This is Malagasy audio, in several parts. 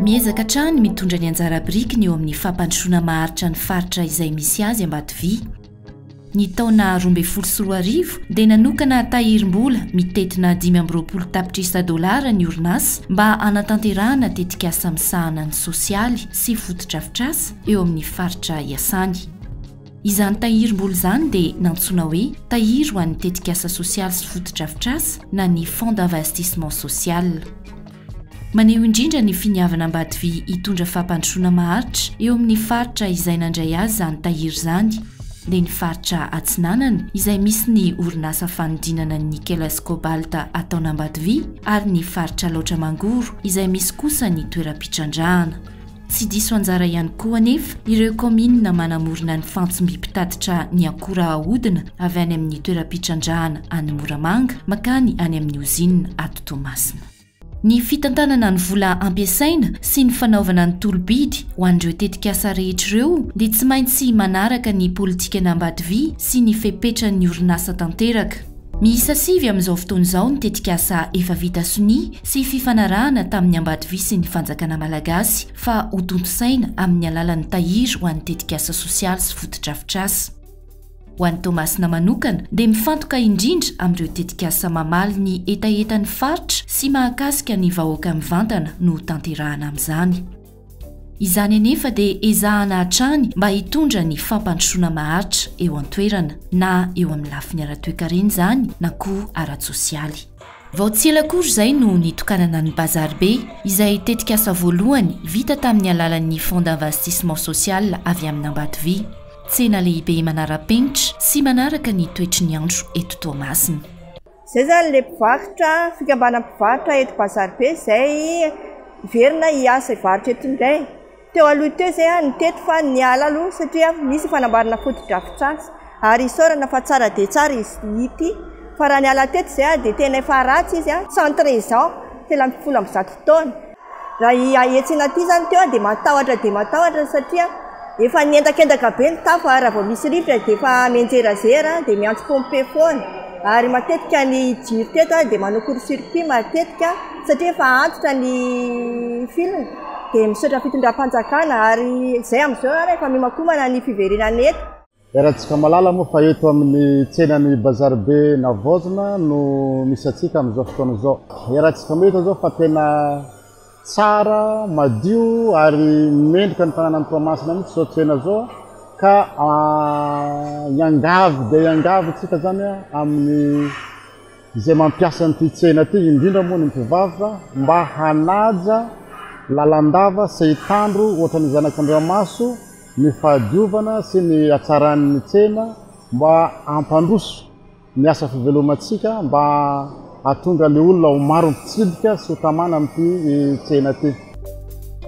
miezaka hatrany mitondra ny anjara brikiny eo amin'ny fampandrosoana maharitra ny faritra izay misy azy Ambatovy. Ny taona 2014 dia nanokana tahirim-bola mitetina $520 tapitrisa ny orinasa mba hanatanterahana tetikasa misahana ny sosialy sy fotodrafitrasa eo amin'ny faritra Iasany. Izany tahirim-bola izany dia nantsoina hoe tahiry ho an'ny tetikasa sosialy sy fotodrafitrasa na ny Fonds d'investissement social. Maneho indrindra ny finiavana Ambatovy hitondra fampandrosoana maharitra eo amin'ny faritra izay nandray azy izany tahiry izany, dia ny faritra Atsinanana izay misy ny orinasa fanodinana ny nickel sy cobalt ataon'Ambatovy ary ny faritra Laotramangoro izay misy kosa ny toeram-pitrandrahana. Tsy diso anjara ihany koa anefa ireo komina manamorona ny fantsombi-pitatitra ny akora ahodina avy any amin'ny toeram-pitrandrahana any Moramanga makany any amin'ny ozinina ato Toamasina. Ny fitantanana ny vola ampiasaina sy ny fanaovana ny tolobidy ho an'ireo tetikasa rehetra ireo dia tsy maintsy manaraka ny politika Ambatovy sy ny fepetra ny orinasa tanteraka. Miisa 7 amin'izao fotoana izao ny tetikasa efa vita sonia sy fifanarahana tamin'ny Ambatovy sy ny fanjakana malagasy fa ho tontosaina amin'ny alalan'ny tahiry ho an'ny tetikasa sosialy sy fotodrafitrasa. Ho an'ny Toamasina manokana dia mifantoka indrindra amin'ireo tetikasa mamaly ny etaetan'ny faritra sy mahakasika ny vahoaka mivantana no tanterahana amin'izany. Izany anefa dia ezahana hatrany mba hitondra ny fampandrosoana maharitra eo an-toerana na eo amin'ny lafiny ara-toe-karena izany na koa ara-tsosialy. Vao tsy ela akory izay no nitokanana ny Bazarbe izay tetikasa voalohany vita tamin'ny alalan'ny Fonds d'investissement social avy amin'ny Ambatovy. Tsena lehibe manara-penitra sy manaraka ny toetry ny andro eto Toamasina. Izay zany ilay mpivarotra, fikambanana mpivarotra eto Bazarbe izay verina hiasa hivarotra eto indray. Teo aloha teo izay niteto fa niala aloha satria misy fanambarana fotodrafitrasa ary isaorana fa tsara dia tsara izy ity. Fa raha niala teto izay dia tena efa ratsy izy centraison tela mifolo amin'ny 100 taona. Raha hietsina aty zany teo dia matahotra satria efa niendakendaka be ny tafa raha vao misy rivotra dia efa mienjerazera dia miantso pompe foana. Ary matetika ny jiro teto dia manao court-circuit matetika satria efa antitra ny filina dia misaotra fitondram-panjakana ary izay amin'izao efa mimakomana ny fiverinana eto. Eratsika malala moa fa eto amin'ny tsenan'ny Bazarbe Navozina no misy atsika amin'izao fotoana izao. Eratsika mety zao fa tena tsara, madio ary mendrika ny tanànan'ny Toamasina mihitsy zao tsena zao ka iangavy tsika zany amin'ny izay mampiasa an'ity tsena ity indrindra moa ny mpivarotra mba hanaja lalandava sy hitandro ohatran'ny zanak'Andriamaso ny fahadiovana sy ny hatsaran'ny tsena mba hampandroso ny asa fivelomantsika mba hahatonga ilay olona ho maro mpitsidika sy ho tamana amin'ity tsena ity.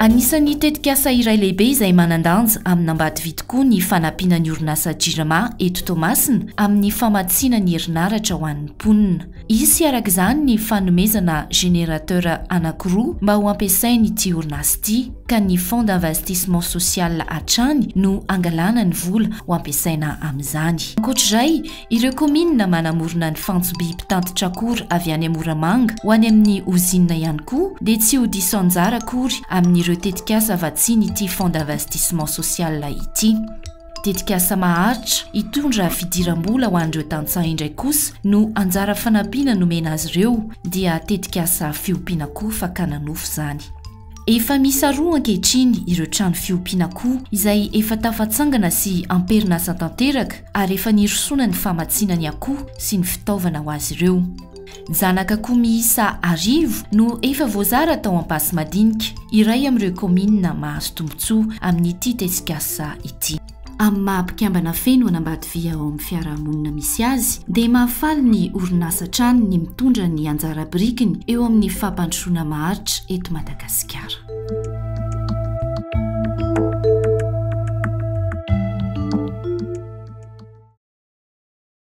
Anisan'ny tetikasa iray lehibe izay manandanja amin'ny Ambatovy tokoa ny fanampiana ny orinasa Jirama eto Toamasina amin'ny famatsiana ny herinaratra ho an'ny mponina. Izy araka izany ny fanomezana générateur anankiroa mba ho ampiasainy ity orinasa ity ka ny Fonds d'investissement social hatrany no angalana ny vola ho ampiasaina amin'izany. Ankoatr'izay, ireo komina manamorona ny fantsobi-pitantitra akory avy any Moramanga ho any amin'ny ozinina ihany koa dia tsy ho diso anjara akory amin'ireo tetikasa vatsiny ity Fonds d'investissement social ity. Tetikasa maharitra hitondra fidiram-bola ho an'ireo tantsaha indray kosa no anjara fanampiana nomena azy ireo dia tetikasa fiompiana koa fakana nofo izany. Efa misy aroa ankehitriny ireo trano fiompiana koa izay efa tafatsangana sy amperinasa tanteraka ary efa nirosoana ny famatsiana ny akoho sy ny fitaovana ho azy ireo. Zanaka koa miisa 10 no efa voazara tao ampasy madinika iray amin'ireo komina mahazo tombotsoa amin'ity tetikasa ity. Amin'ny maha-mpikambana feno an'Ambatovy ao amin'ny fiarahamonina misy azy dia mahafaly ny orinasa trano ny mitondra ny anjara brikiny eo amin'ny fampandrosoana maharitra eto Madagasikara.